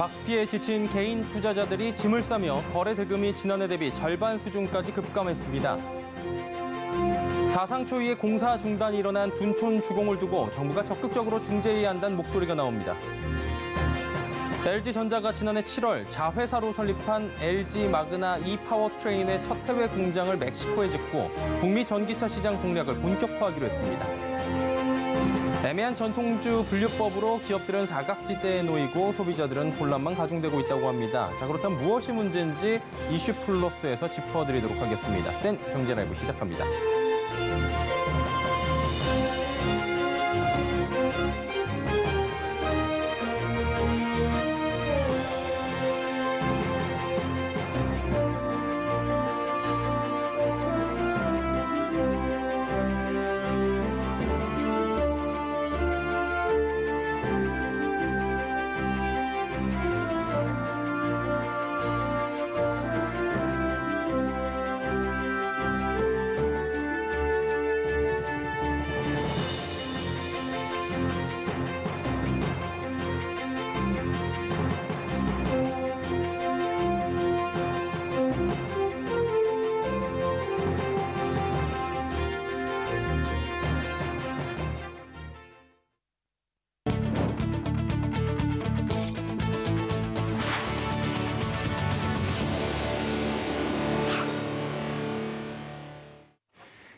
박스피에 지친 개인 투자자들이 짐을 싸며 거래 대금이 지난해 대비 절반 수준까지 급감했습니다. 사상 초유의 공사 중단이 일어난 둔촌 주공을 두고 정부가 적극적으로 중재해야 한다는 목소리가 나옵니다. LG전자가 지난해 7월 자회사로 설립한 LG 마그나 E-파워트레인의 첫 해외 공장을 멕시코에 짓고 북미 전기차 시장 공략을 본격화하기로 했습니다. 애매한 전통주 분류법으로 기업들은 사각지대에 놓이고 소비자들은 혼란만 가중되고 있다고 합니다. 자, 그렇다면 무엇이 문제인지 이슈 플러스에서 짚어드리도록 하겠습니다. 센 경제라이브 시작합니다.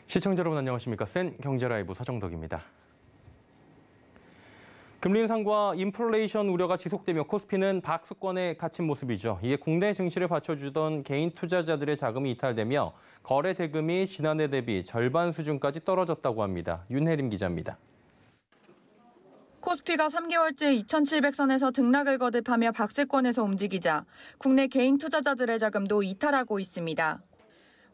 시청자 여러분 안녕하십니까? 센 경제라이브 서정덕입니다. 금리 인상과 인플레이션 우려가 지속되며 코스피는 박스권에 갇힌 모습이죠. 이에 국내 증시를 받쳐주던 개인 투자자들의 자금이 이탈되며 거래 대금이 지난해 대비 절반 수준까지 떨어졌다고 합니다. 윤혜림 기자입니다. 코스피가 3개월째 2,700선에서 등락을 거듭하며 박스권에서 움직이자 국내 개인 투자자들의 자금도 이탈하고 있습니다.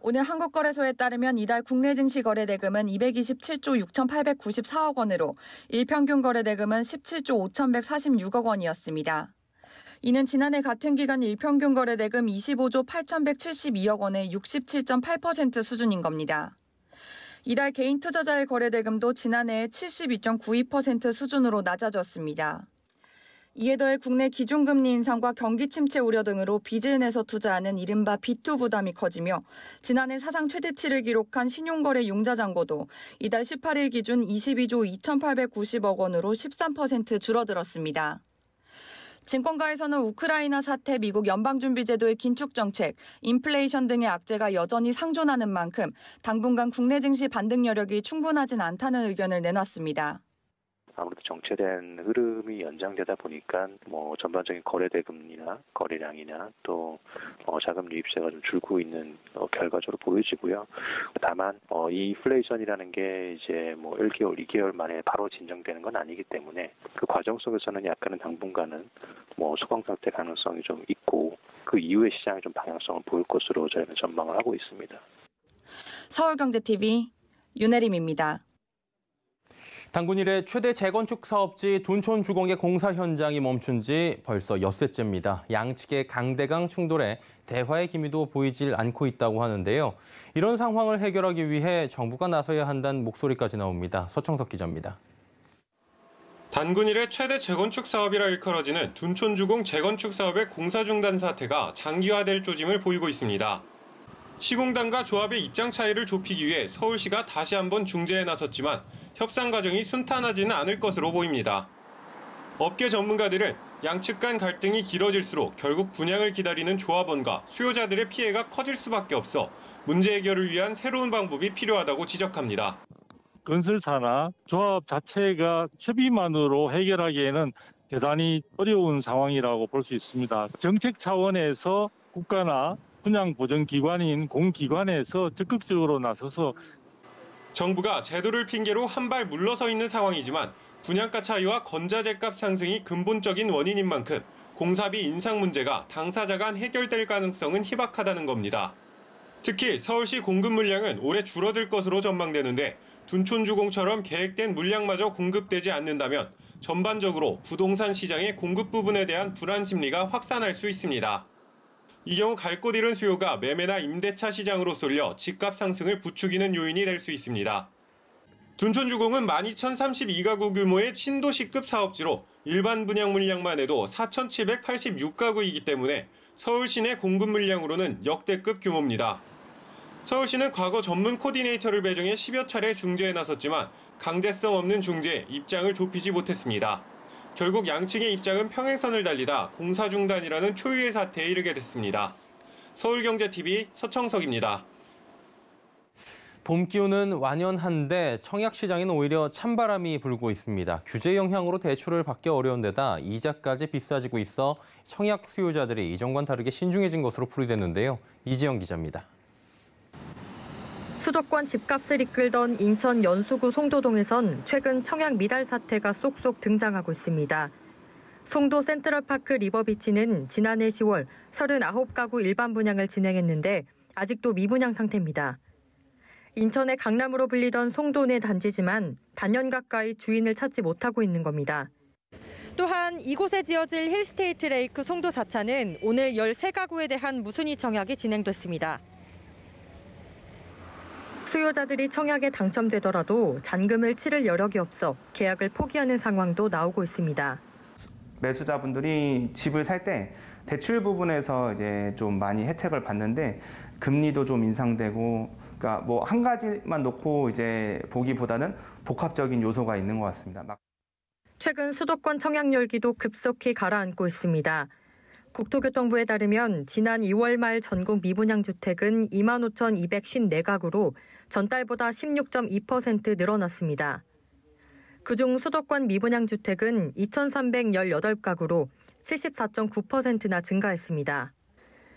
오늘 한국거래소에 따르면 이달 국내 증시 거래 대금은 227조 6,894억 원으로 일평균 거래 대금은 17조 5,146억 원이었습니다. 이는 지난해 같은 기간 일평균 거래 대금 25조 8,172억 원의 67.8% 수준인 겁니다. 이달 개인 투자자의 거래 대금도 지난해의 72.92% 수준으로 낮아졌습니다. 이에 더해 국내 기준금리 인상과 경기 침체 우려 등으로 빚을 내서 투자하는 이른바 B2 부담이 커지며 지난해 사상 최대치를 기록한 신용거래 융자 잔고도 이달 18일 기준 22조 2,890억 원으로 13% 줄어들었습니다. 증권가에서는 우크라이나 사태, 미국 연방준비제도의 긴축 정책, 인플레이션 등의 악재가 여전히 상존하는 만큼 당분간 국내 증시 반등 여력이 충분하진 않다는 의견을 내놨습니다. 아무래도 정체된 흐름이 연장되다 보니까 전반적인 거래 대금이나 거래량이나 또 자금 유입세가 좀 줄고 있는 결과적으로 보여지고요. 다만 이 인플레이션이라는 게 이제 1개월, 2개월 만에 바로 진정되는 건 아니기 때문에 그 과정 속에서는 약간은 당분간은 소강 상태 가능성이 좀 있고 그 이후에 시장이 좀 방향성을 보일 것으로 저희는 전망을 하고 있습니다. 서울경제TV 윤혜림입니다. 단군 이래 최대 재건축 사업지 둔촌 주공의 공사 현장이 멈춘 지 벌써 엿새째입니다. 양측의 강대강 충돌에 대화의 기미도 보이질 않고 있다고 하는데요. 이런 상황을 해결하기 위해 정부가 나서야 한다는 목소리까지 나옵니다. 서청석 기자입니다. 단군 이래 최대 재건축 사업이라 일컬어지는 둔촌 주공 재건축 사업의 공사 중단 사태가 장기화될 조짐을 보이고 있습니다. 시공단과 조합의 입장 차이를 좁히기 위해 서울시가 다시 한번 중재에 나섰지만 협상 과정이 순탄하지는 않을 것으로 보입니다. 업계 전문가들은 양측 간 갈등이 길어질수록 결국 분양을 기다리는 조합원과 수요자들의 피해가 커질 수밖에 없어 문제 해결을 위한 새로운 방법이 필요하다고 지적합니다. 건설사나 조합 자체가 협의만으로 해결하기에는 대단히 어려운 상황이라고 볼 수 있습니다. 정책 차원에서 국가나 분양보전기관인 공기관에서 적극적으로 나서서 정부가 제도를 핑계로 한 발 물러서 있는 상황이지만 분양가 차이와 건자재값 상승이 근본적인 원인인 만큼 공사비 인상 문제가 당사자 간 해결될 가능성은 희박하다는 겁니다. 특히 서울시 공급 물량은 올해 줄어들 것으로 전망되는데 둔촌주공처럼 계획된 물량마저 공급되지 않는다면 전반적으로 부동산 시장의 공급 부분에 대한 불안 심리가 확산할 수 있습니다. 이 경우 갈 곳 잃은 수요가 매매나 임대차 시장으로 쏠려 집값 상승을 부추기는 요인이 될 수 있습니다. 둔촌주공은 12,032가구 규모의 신도시급 사업지로 일반 분양 물량만 해도 4,786가구이기 때문에 서울 시내 공급 물량으로는 역대급 규모입니다. 서울시는 과거 전문 코디네이터를 배정해 10여 차례 중재에 나섰지만 강제성 없는 중재에 입장을 좁히지 못했습니다. 결국 양측의 입장은 평행선을 달리다 공사 중단이라는 초유의 사태에 이르게 됐습니다. 서울경제TV 서청석입니다. 봄 기온은 완연한데 청약시장에는 오히려 찬바람이 불고 있습니다. 규제 영향으로 대출을 받기 어려운 데다 이자까지 비싸지고 있어 청약 수요자들이 이전과는 다르게 신중해진 것으로 풀이됐는데요. 이지영 기자입니다. 수도권 집값을 이끌던 인천 연수구 송도동에선 최근 청약 미달 사태가 쏙쏙 등장하고 있습니다. 송도 센트럴파크 리버비치는 지난해 10월 39가구 일반 분양을 진행했는데 아직도 미분양 상태입니다. 인천의 강남으로 불리던 송도 내 단지지만 반년 가까이 주인을 찾지 못하고 있는 겁니다. 또한 이곳에 지어질 힐스테이트 레이크 송도 4차는 오늘 13가구에 대한 무순위 청약이 진행됐습니다. 수요자들이 청약에 당첨되더라도 잔금을 치를 여력이 없어 계약을 포기하는 상황도 나오고 있습니다. 매수자분들이 집을 살 때 대출 부분에서 이제 좀 많이 혜택을 받는데 금리도 좀 인상되고, 그러니까 뭐 한 가지만 놓고 이제 보기보다는 복합적인 요소가 있는 것 같습니다. 최근 수도권 청약 열기도 급속히 가라앉고 있습니다. 국토교통부에 따르면 지난 2월 말 전국 미분양 주택은 25,254가구로 전달보다 16.2% 늘어났습니다. 그중 수도권 미분양 주택은 2,318가구로 74.9%나 증가했습니다.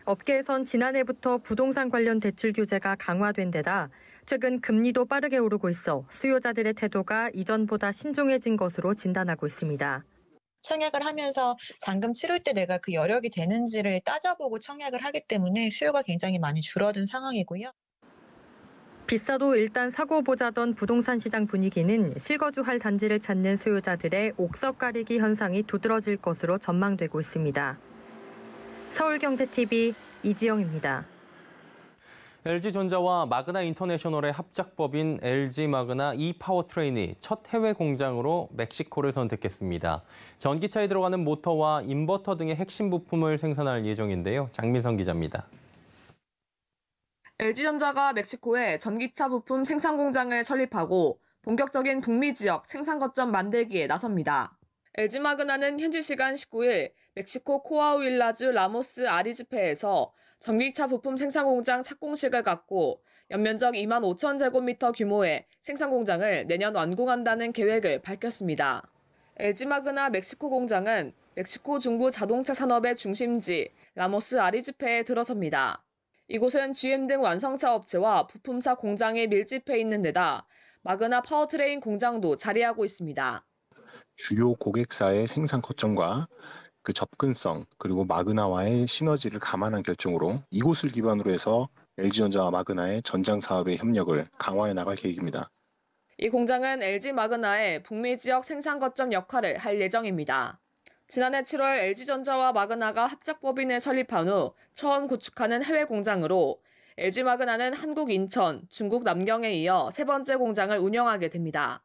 업계에선 지난해부터 부동산 관련 대출 규제가 강화된 데다 최근 금리도 빠르게 오르고 있어 수요자들의 태도가 이전보다 신중해진 것으로 진단하고 있습니다. 청약을 하면서 잔금 치를 때 내가 그 여력이 되는지를 따져보고 청약을 하기 때문에 수요가 굉장히 많이 줄어든 상황이고요. 비싸도 일단 사고 보자던 부동산 시장 분위기는 실거주할 단지를 찾는 수요자들의 옥석 가리기 현상이 두드러질 것으로 전망되고 있습니다. 서울경제TV 이지영입니다. LG전자와 마그나 인터내셔널의 합작법인 LG 마그나 E-파워트레인이 첫 해외 공장으로 멕시코를 선택했습니다. 전기차에 들어가는 모터와 인버터 등의 핵심 부품을 생산할 예정인데요. 장민성 기자입니다. LG전자가 멕시코에 전기차 부품 생산 공장을 설립하고 본격적인 북미 지역 생산 거점 만들기에 나섭니다. LG 마그나는 현지 시간 19일 멕시코 코아우일라주 라모스 아리즈페에서 전기차 부품 생산 공장 착공식을 갖고 연면적 25,000제곱미터 규모의 생산 공장을 내년 완공한다는 계획을 밝혔습니다. LG 마그나 멕시코 공장은 멕시코 중부 자동차 산업의 중심지 라모스 아리즈페에 들어섭니다. 이곳은 GM 등 완성차 업체와 부품사 공장이 밀집해 있는 데다 마그나 파워트레인 공장도 자리하고 있습니다. 주요 고객사의 생산 거점과 그 접근성 그리고 마그나와의 시너지를 감안한 결정으로 이곳을 기반으로 해서 LG전자와 마그나의 전장 사업의 협력을 강화해 나갈 계획입니다. 이 공장은 LG 마그나의 북미 지역 생산 거점 역할을 할 예정입니다. 지난해 7월 LG전자와 마그나가 합작법인을 설립한 후 처음 구축하는 해외 공장으로 LG 마그나는 한국 인천, 중국 남경에 이어 세 번째 공장을 운영하게 됩니다.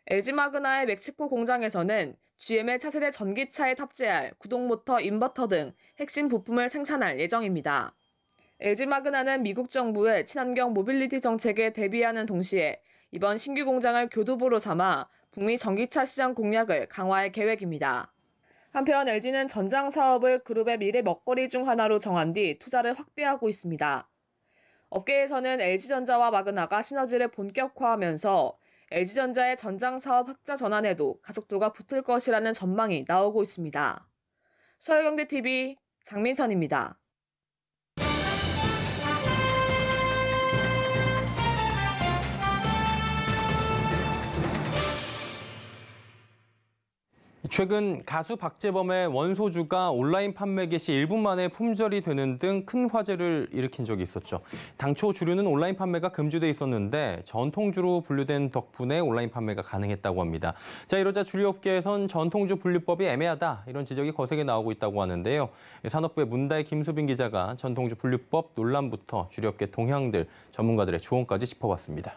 LG 마그나의 멕시코 공장에서는 GM의 차세대 전기차에 탑재할 구동 모터, 인버터 등 핵심 부품을 생산할 예정입니다. LG 마그나는 미국 정부의 친환경 모빌리티 정책에 대비하는 동시에 이번 신규 공장을 교두보로 삼아 북미 전기차 시장 공략을 강화할 계획입니다. 한편 LG는 전장 사업을 그룹의 미래 먹거리 중 하나로 정한 뒤 투자를 확대하고 있습니다. 업계에서는 LG전자와 마그나가 시너지를 본격화하면서 LG전자의 전장 사업 흑자 전환에도 가속도가 붙을 것이라는 전망이 나오고 있습니다. 서울경제TV 장민선입니다. 최근 가수 박재범의 원소주가 온라인 판매 개시 1분 만에 품절이 되는 등 큰 화제를 일으킨 적이 있었죠. 당초 주류는 온라인 판매가 금지돼 있었는데 전통주로 분류된 덕분에 온라인 판매가 가능했다고 합니다. 자, 이러자 주류업계에선 전통주 분류법이 애매하다 이런 지적이 거세게 나오고 있다고 하는데요. 산업부의 문다혜 김수빈 기자가 전통주 분류법 논란부터 주류업계 동향들, 전문가들의 조언까지 짚어봤습니다.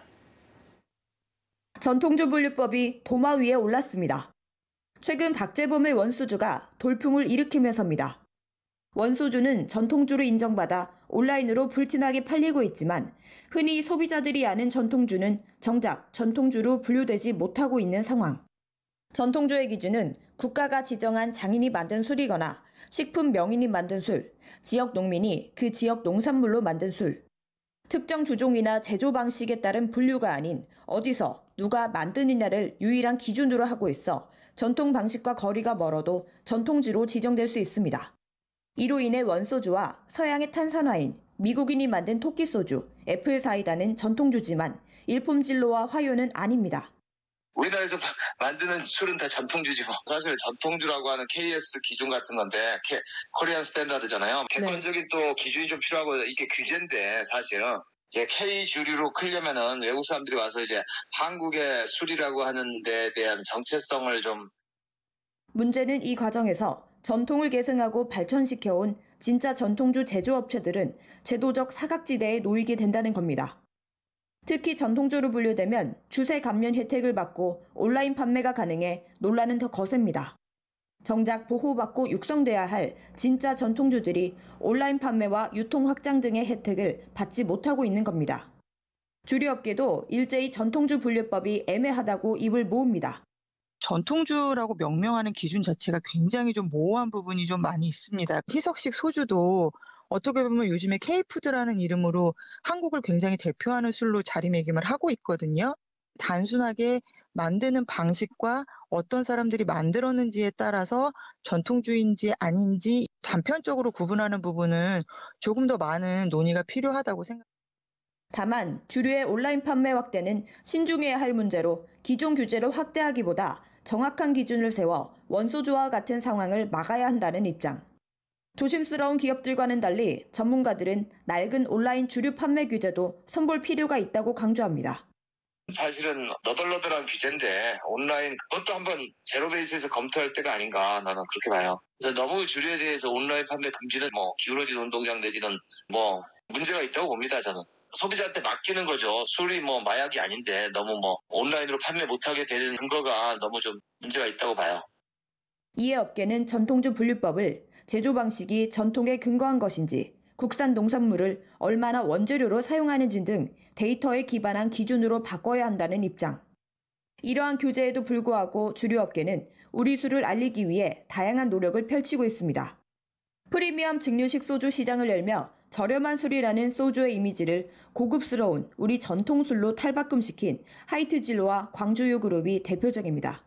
전통주 분류법이 도마 위에 올랐습니다. 최근 박재범의 원소주가 돌풍을 일으키면서입니다. 원소주는 전통주로 인정받아 온라인으로 불티나게 팔리고 있지만 흔히 소비자들이 아는 전통주는 정작 전통주로 분류되지 못하고 있는 상황. 전통주의 기준은 국가가 지정한 장인이 만든 술이거나 식품 명인이 만든 술, 지역 농민이 그 지역 농산물로 만든 술. 특정 주종이나 제조 방식에 따른 분류가 아닌 어디서 누가 만드느냐를 유일한 기준으로 하고 있어 전통 방식과 거리가 멀어도 전통주로 지정될 수 있습니다. 이로 인해 원소주와 서양의 탄산화인, 미국인이 만든 토끼소주, 애플사이다는 전통주지만 일품진로와 화요는 아닙니다. 우리나라에서 만드는 술은 다 전통주지 뭐. 사실 전통주라고 하는 KS 기준 같은 건데 코리안 스탠다드잖아요. 객관적인 또 기준이 좀 필요하고 이게 규제인데 사실은 이제 K주류로 크려면은 외국 사람들이 와서 이제 한국의 술이라고 하는 데에 대한 정체성을 좀. 문제는 이 과정에서 전통을 계승하고 발전시켜온 진짜 전통주 제조업체들은 제도적 사각지대에 놓이게 된다는 겁니다. 특히 전통주로 분류되면 주세 감면 혜택을 받고 온라인 판매가 가능해 논란은 더 거셉니다. 정작 보호받고 육성돼야 할 진짜 전통주들이 온라인 판매와 유통 확장 등의 혜택을 받지 못하고 있는 겁니다. 주류업계도 일제히 전통주 분류법이 애매하다고 입을 모읍니다. 전통주라고 명명하는 기준 자체가 굉장히 좀 모호한 부분이 좀 많이 있습니다. 희석식 소주도 어떻게 보면 요즘에 K푸드라는 이름으로 한국을 굉장히 대표하는 술로 자리매김을 하고 있거든요. 단순하게 만드는 방식과 어떤 사람들이 만들었는지에 따라서 전통주인지 아닌지 단편적으로 구분하는 부분은 조금 더 많은 논의가 필요하다고 생각합니다. 다만 주류의 온라인 판매 확대는 신중해야 할 문제로 기존 규제를 확대하기보다 정확한 기준을 세워 원소주와 같은 상황을 막아야 한다는 입장. 조심스러운 기업들과는 달리 전문가들은 낡은 온라인 주류 판매 규제도 손볼 필요가 있다고 강조합니다. 사실은 너덜너덜한 규제인데 온라인 그것도 한번 제로 베이스에서 검토할 때가 아닌가 나는 그렇게 봐요. 너무 주류에 대해서 온라인 판매 금지는 뭐 기울어진 운동장 내지는 뭐 문제가 있다고 봅니다. 저는. 소비자한테 맡기는 거죠. 술이 뭐 마약이 아닌데 너무 뭐 온라인으로 판매 못하게 되는 근거가 너무 좀 문제가 있다고 봐요. 이에 업계는 전통주 분류법을 제조 방식이 전통에 근거한 것인지 국산 농산물을 얼마나 원재료로 사용하는지 등 데이터에 기반한 기준으로 바꿔야 한다는 입장. 이러한 규제에도 불구하고 주류업계는 우리 술을 알리기 위해 다양한 노력을 펼치고 있습니다. 프리미엄 증류식 소주 시장을 열며 저렴한 술이라는 소주의 이미지를 고급스러운 우리 전통술로 탈바꿈시킨 하이트진로와 광주유 그룹이 대표적입니다.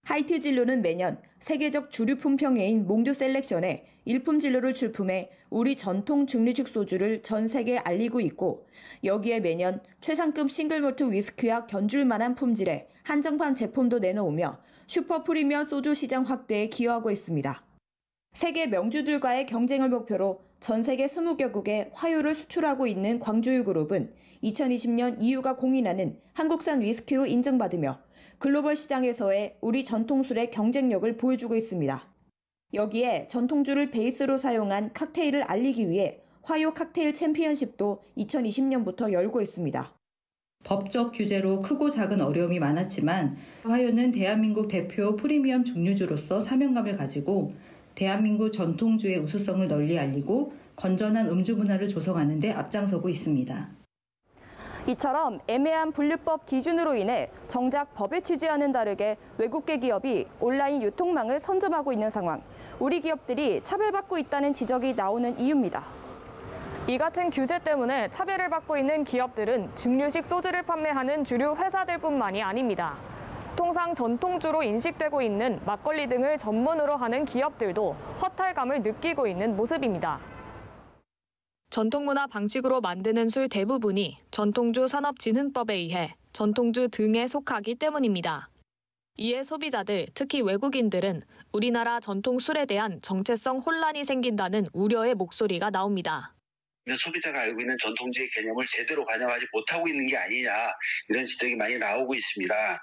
하이트진로는 매년 세계적 주류품 평회인 몽드 셀렉션에 일품 진로를 출품해 우리 전통 증류식 소주를 전 세계에 알리고 있고 여기에 매년 최상급 싱글몰트 위스키와 견줄 만한 품질의 한정판 제품도 내놓으며 슈퍼 프리미엄 소주 시장 확대에 기여하고 있습니다. 세계 명주들과의 경쟁을 목표로 전 세계 20개국에 화요를 수출하고 있는 광주유 그룹은 2020년 EU가 공인하는 한국산 위스키로 인정받으며 글로벌 시장에서의 우리 전통술의 경쟁력을 보여주고 있습니다. 여기에 전통주를 베이스로 사용한 칵테일을 알리기 위해 화요 칵테일 챔피언십도 2020년부터 열고 있습니다. 법적 규제로 크고 작은 어려움이 많았지만 화요는 대한민국 대표 프리미엄 증류주로서 사명감을 가지고 대한민국 전통주의 우수성을 널리 알리고 건전한 음주 문화를 조성하는 데 앞장서고 있습니다. 이처럼 애매한 분류법 기준으로 인해 정작 법의 취지와는 다르게 외국계 기업이 온라인 유통망을 선점하고 있는 상황. 우리 기업들이 차별받고 있다는 지적이 나오는 이유입니다. 이 같은 규제 때문에 차별을 받고 있는 기업들은 증류식 소주를 판매하는 주류 회사들뿐만이 아닙니다. 통상 전통주로 인식되고 있는 막걸리 등을 전문으로 하는 기업들도 허탈감을 느끼고 있는 모습입니다. 전통문화 방식으로 만드는 술 대부분이 전통주 산업진흥법에 의해 전통주 등에 속하기 때문입니다. 이에 소비자들, 특히 외국인들은 우리나라 전통 술에 대한 정체성 혼란이 생긴다는 우려의 목소리가 나옵니다. 소비자가 알고 있는 전통주의 개념을 제대로 반영하지 못하고 있는 게 아니냐 이런 지적이 많이 나오고 있습니다.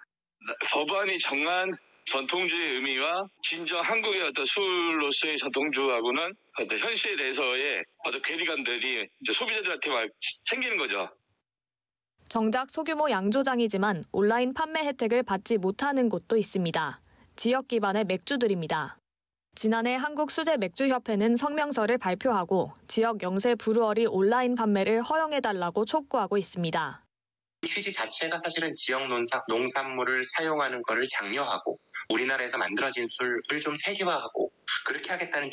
법안이 정한 전통주의 의미와 진정 한국의 어떤 술로서의 전통주하고는 어떤 현실에 대해서의 어떤 괴리감들이 이제 소비자들한테 막 생기는 거죠. 정작 소규모 양조장이지만 온라인 판매 혜택을 받지 못하는 곳도 있습니다. 지역 기반의 맥주들입니다. 지난해 한국수제맥주협회는 성명서를 발표하고 지역 영세 브루어리 온라인 판매를 허용해달라고 촉구하고 있습니다. 취지 자체가 사실은 지역 농산물을 사용하는 것을 장려하고 우리나라에서 만들어진 술을 좀 세계화하고 그렇게 하겠다는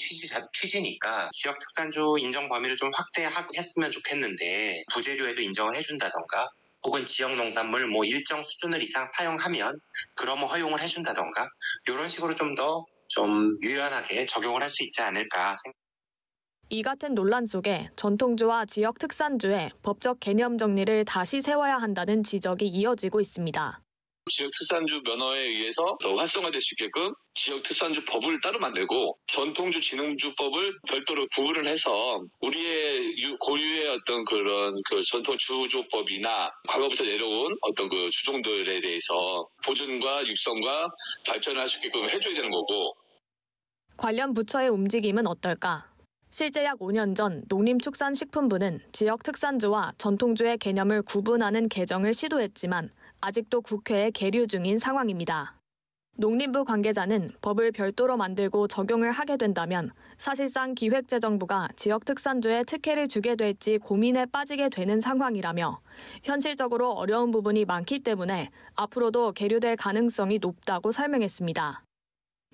취지니까 지역 특산주 인정 범위를 좀 확대했으면 좋겠는데 부재료에도 인정을 해준다던가 혹은 지역 농산물 일정 수준을 이상 사용하면 그럼 허용을 해준다던가 이런 식으로 좀 더 유연하게 적용을 할 수 있지 않을까 생각합니다. 이 같은 논란 속에 전통주와 지역 특산주의 법적 개념 정리를 다시 세워야 한다는 지적이 이어지고 있습니다. 지역 특산주 면허에 의해서 더 활성화될 수 있게끔 지역 특산주 법을 따로 만들고 전통주 진흥주법을 별도로 구분을 해서 우리의 고유의 어떤 그런 전통 주조법이나 과거부터 내려온 어떤 그 주종들에 대해서 보존과 육성과 발전을 할 수 있게끔 해줘야 되는 거고. 관련 부처의 움직임은 어떨까? 실제 약 5년 전 농림축산식품부는 지역 특산주와 전통주의 개념을 구분하는 개정을 시도했지만 아직도 국회에 계류 중인 상황입니다. 농림부 관계자는 법을 별도로 만들고 적용을 하게 된다면 사실상 기획재정부가 지역 특산주에 특혜를 주게 될지 고민에 빠지게 되는 상황이라며 현실적으로 어려운 부분이 많기 때문에 앞으로도 계류될 가능성이 높다고 설명했습니다.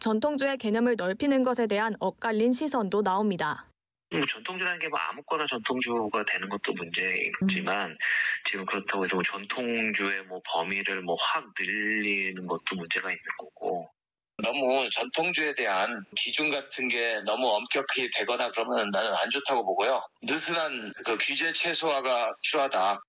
전통주의 개념을 넓히는 것에 대한 엇갈린 시선도 나옵니다. 전통주라는 게 아무거나 전통주가 되는 것도 문제이지만 지금 그렇다고 해서 전통주의 범위를 확 늘리는 것도 문제가 있는 거고. 너무 전통주에 대한 기준 같은 게 너무 엄격히 되거나 그러면 나는 안 좋다고 보고요. 느슨한 규제 최소화가 필요하다.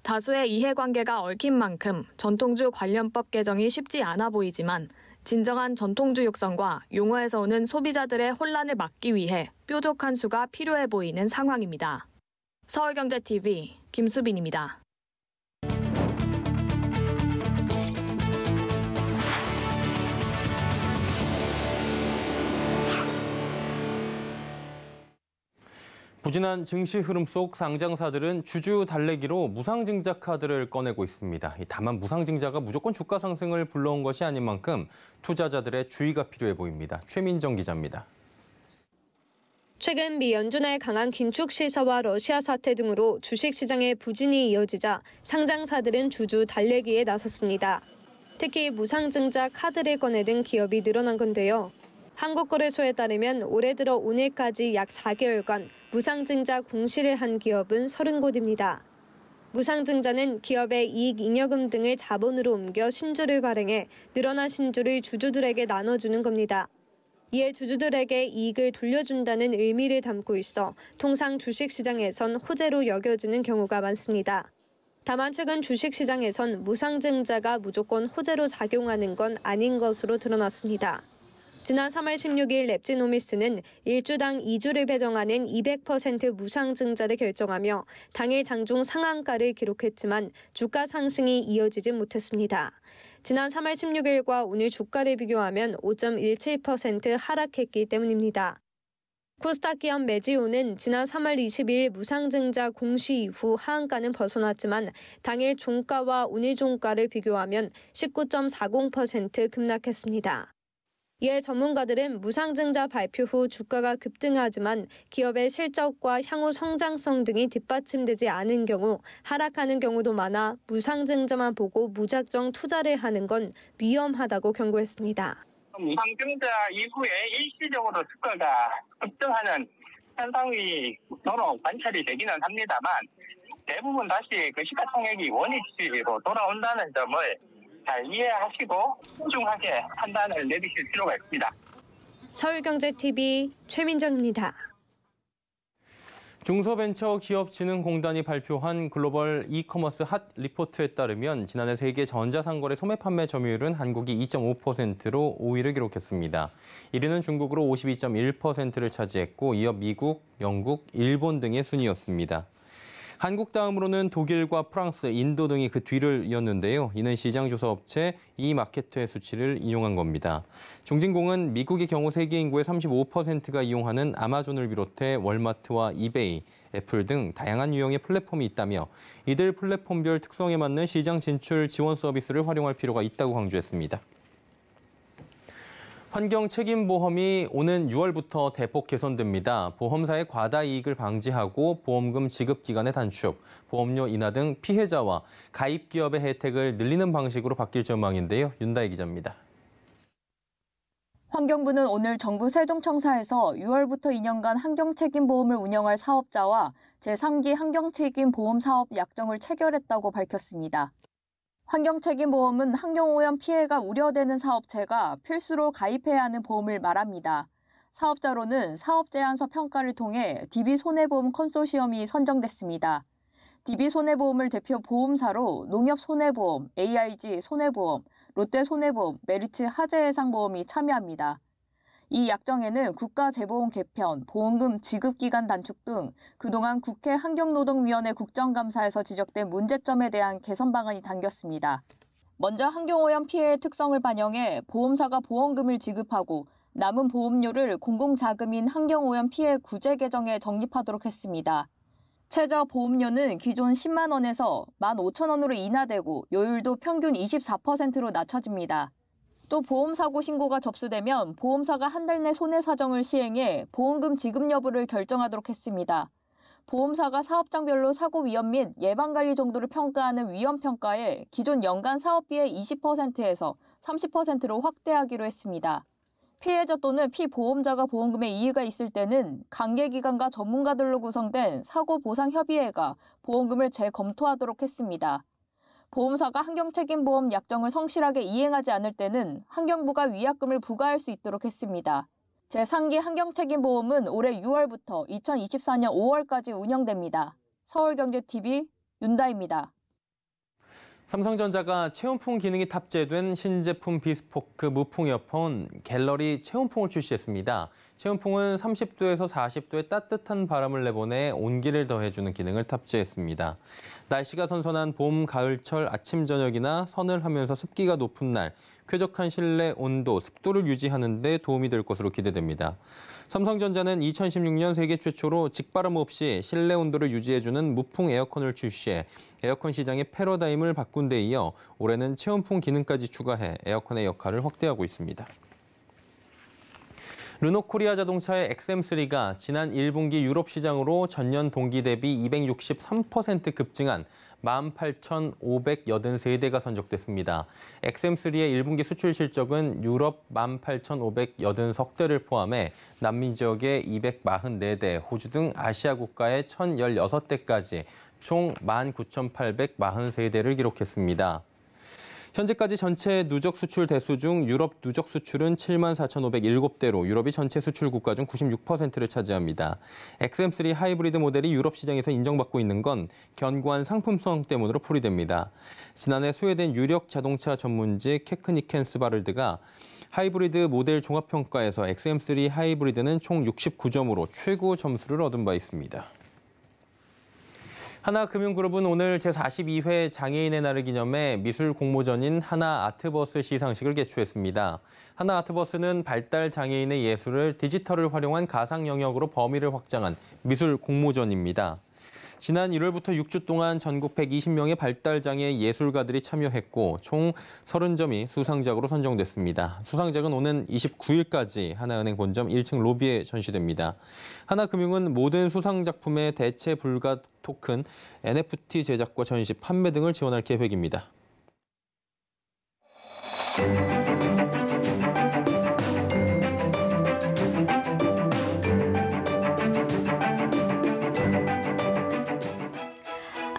다수의 이해관계가 얽힌 만큼 전통주 관련법 개정이 쉽지 않아 보이지만 진정한 전통주 육성과 용어에서 오는 소비자들의 혼란을 막기 위해 뾰족한 수가 필요해 보이는 상황입니다. 서울경제TV 김수빈입니다. 부진한 증시 흐름 속 상장사들은 주주 달래기로 무상증자 카드를 꺼내고 있습니다. 다만 무상증자가 무조건 주가 상승을 불러온 것이 아닌 만큼 투자자들의 주의가 필요해 보입니다. 최민정 기자입니다. 최근 미 연준의 강한 긴축 시사와 러시아 사태 등으로 주식시장의 부진이 이어지자 상장사들은 주주 달래기에 나섰습니다. 특히 무상증자 카드를 꺼내든 기업이 늘어난 건데요. 한국거래소에 따르면 올해 들어 오늘까지 약 4개월간 무상증자 공시를 한 기업은 30곳입니다. 무상증자는 기업의 이익 잉여금 등을 자본으로 옮겨 신주를 발행해 늘어난 신주를 주주들에게 나눠주는 겁니다. 이에 주주들에게 이익을 돌려준다는 의미를 담고 있어 통상 주식시장에선 호재로 여겨지는 경우가 많습니다. 다만 최근 주식시장에선 무상증자가 무조건 호재로 작용하는 건 아닌 것으로 드러났습니다. 지난 3월 16일 랩지노미스는 1주당 2주를 배정하는 200% 무상증자를 결정하며 당일 장중 상한가를 기록했지만 주가 상승이 이어지지 못했습니다. 지난 3월 16일과 오늘 주가를 비교하면 5.17% 하락했기 때문입니다. 코스닥 기업 메지오는 지난 3월 22일 무상증자 공시 이후 하한가는 벗어났지만 당일 종가와 오늘 종가를 비교하면 19.40% 급락했습니다. 이에 전문가들은 무상증자 발표 후 주가가 급등하지만 기업의 실적과 향후 성장성 등이 뒷받침되지 않은 경우 하락하는 경우도 많아 무상증자만 보고 무작정 투자를 하는 건 위험하다고 경고했습니다. 무상증자 이후에 일시적으로 주가가 급등하는 현상이 서로 관찰이 되기는 합니다만 대부분 다시 시가총액이 원위치로 돌아온다는 점을 잘 이해하시고 신중하게 판단을 내리실 필요가 있습니다. 서울경제TV 최민정입니다. 중소벤처기업진흥공단이 발표한 글로벌 이커머스 핫 리포트에 따르면 지난해 세계 전자상거래 소매 판매 점유율은 한국이 2.5%로 5위를 기록했습니다. 1위는 중국으로 52.1%를 차지했고 이어 미국, 영국, 일본 등의 순이었습니다. 한국 다음으로는 독일과 프랑스, 인도 등이 그 뒤를 이었는데요. 이는 시장 조사 업체 이마케트의 수치를 인용한 겁니다. 중진공은 미국의 경우 세계 인구의 35%가 이용하는 아마존을 비롯해 월마트와 이베이, 애플 등 다양한 유형의 플랫폼이 있다며 이들 플랫폼별 특성에 맞는 시장 진출 지원 서비스를 활용할 필요가 있다고 강조했습니다. 환경책임보험이 오는 6월부터 대폭 개선됩니다. 보험사의 과다 이익을 방지하고 보험금 지급 기간의 단축, 보험료 인하 등 피해자와 가입 기업의 혜택을 늘리는 방식으로 바뀔 전망인데요. 윤다혜 기자입니다. 환경부는 오늘 정부 세종청사에서 6월부터 2년간 환경책임보험을 운영할 사업자와 제3기 환경책임보험사업 약정을 체결했다고 밝혔습니다. 환경책임보험은 환경오염 피해가 우려되는 사업체가 필수로 가입해야 하는 보험을 말합니다. 사업자로는 사업제안서 평가를 통해 DB손해보험 컨소시엄이 선정됐습니다. DB손해보험을 대표 보험사로 농협손해보험, AIG 손해보험, 롯데손해보험, 메리츠 화재해상보험이 참여합니다. 이 약정에는 국가재보험 개편, 보험금 지급기간 단축 등 그동안 국회 환경노동위원회 국정감사에서 지적된 문제점에 대한 개선 방안이 담겼습니다. 먼저 환경오염 피해의 특성을 반영해 보험사가 보험금을 지급하고 남은 보험료를 공공자금인 환경오염 피해 구제 계정에 적립하도록 했습니다. 최저 보험료는 기존 10만 원에서 15,000원으로 인하되고 요율도 평균 24%로 낮춰집니다. 또 보험사고 신고가 접수되면 보험사가 한 달 내 손해사정을 시행해 보험금 지급 여부를 결정하도록 했습니다. 보험사가 사업장별로 사고 위험 및 예방관리 정도를 평가하는 위험평가에 기존 연간 사업비의 20%에서 30%로 확대하기로 했습니다. 피해자 또는 피보험자가 보험금에 이의가 있을 때는 관계기관과 전문가들로 구성된 사고보상협의회가 보험금을 재검토하도록 했습니다. 보험사가 환경책임보험 약정을 성실하게 이행하지 않을 때는 환경부가 위약금을 부과할 수 있도록 했습니다. 제3기 환경책임보험은 올해 6월부터 2024년 5월까지 운영됩니다. 서울경제TV 윤다입니다. 삼성전자가 체온풍 기능이 탑재된 신제품 비스포크 무풍 이어폰 갤러리 체온풍을 출시했습니다. 체온풍은 30도에서 40도의 따뜻한 바람을 내보내 온기를 더해주는 기능을 탑재했습니다. 날씨가 선선한 봄, 가을철 아침, 저녁이나 선을하면서 습기가 높은 날, 쾌적한 실내 온도, 습도를 유지하는 데 도움이 될 것으로 기대됩니다. 삼성전자는 2016년 세계 최초로 직바람 없이 실내 온도를 유지해주는 무풍 에어컨을 출시해 에어컨 시장의 패러다임을 바꾼 데 이어 올해는 체온풍 기능까지 추가해 에어컨의 역할을 확대하고 있습니다. 르노코리아 자동차의 XM3가 지난 1분기 유럽 시장으로 전년 동기 대비 263% 급증한 18,583대가 선적됐습니다. XM3의 1분기 수출 실적은 유럽 18,583대를 포함해 남미 지역의 244대, 호주 등 아시아 국가의 1,016대까지 총 19,843대를 기록했습니다. 현재까지 전체 누적 수출 대수 중 유럽 누적 수출은 74,507대로 유럽이 전체 수출 국가 중 96%를 차지합니다. XM3 하이브리드 모델이 유럽 시장에서 인정받고 있는 건 견고한 상품성 때문으로 풀이됩니다. 지난해 소외된 유력 자동차 전문지 케크니켄스바를드가 하이브리드 모델 종합평가에서 XM3 하이브리드는 총 69점으로 최고 점수를 얻은 바 있습니다. 하나금융그룹은 오늘 제42회 장애인의 날을 기념해 미술 공모전인 하나아트버스 시상식을 개최했습니다. 하나아트버스는 발달 장애인의 예술을 디지털을 활용한 가상 영역으로 범위를 확장한 미술 공모전입니다. 지난 1월부터 6주 동안 전국 120명의 발달장애 예술가들이 참여했고 총 30점이 수상작으로 선정됐습니다. 수상작은 오는 29일까지 하나은행 본점 1층 로비에 전시됩니다. 하나금융은 모든 수상작품의 대체 불가 토큰, NFT 제작과 전시, 판매 등을 지원할 계획입니다.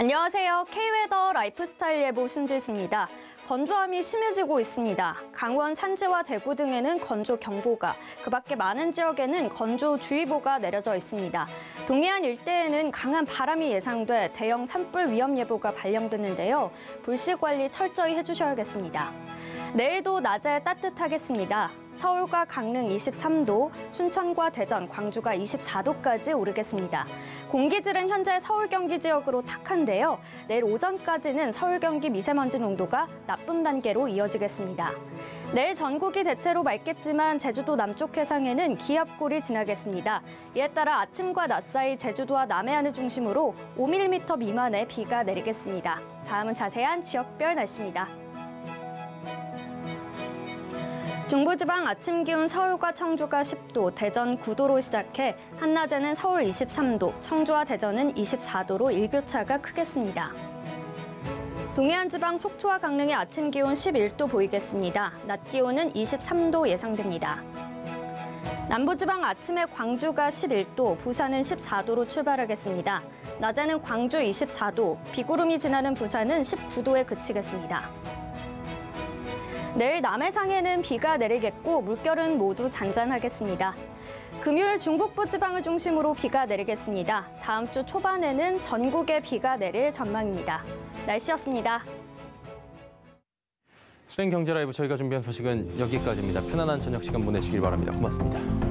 안녕하세요. K웨더 라이프스타일 예보 신지수입니다. 건조함이 심해지고 있습니다. 강원 산지와 대구 등에는 건조경보가, 그 밖에 많은 지역에는 건조주의보가 내려져 있습니다. 동해안 일대에는 강한 바람이 예상돼 대형 산불 위험 예보가 발령됐는데요. 불씨 관리 철저히 해주셔야겠습니다. 내일도 낮에 따뜻하겠습니다. 서울과 강릉 23도, 춘천과 대전, 광주가 24도까지 오르겠습니다. 공기질은 현재 서울 경기 지역으로 탁한데요. 내일 오전까지는 서울 경기 미세먼지 농도가 나쁨 단계로 이어지겠습니다. 내일 전국이 대체로 맑겠지만 제주도 남쪽 해상에는 기압골이 지나겠습니다. 이에 따라 아침과 낮 사이 제주도와 남해안을 중심으로 5mm 미만의 비가 내리겠습니다. 다음은 자세한 지역별 날씨입니다. 중부지방 아침 기온 서울과 청주가 10도, 대전 9도로 시작해 한낮에는 서울 23도, 청주와 대전은 24도로 일교차가 크겠습니다. 동해안 지방 속초와 강릉의 아침 기온 11도 보이겠습니다. 낮 기온은 23도 예상됩니다. 남부지방 아침에 광주가 11도, 부산은 14도로 출발하겠습니다. 낮에는 광주 24도, 비구름이 지나는 부산은 19도에 그치겠습니다. 내일 남해상에는 비가 내리겠고 물결은 모두 잔잔하겠습니다. 금요일 중북부 지방을 중심으로 비가 내리겠습니다. 다음 주 초반에는 전국에 비가 내릴 전망입니다. 날씨였습니다. 수행경제라이브 저희가 준비한 소식은 여기까지입니다. 편안한 저녁 시간 보내시길 바랍니다. 고맙습니다.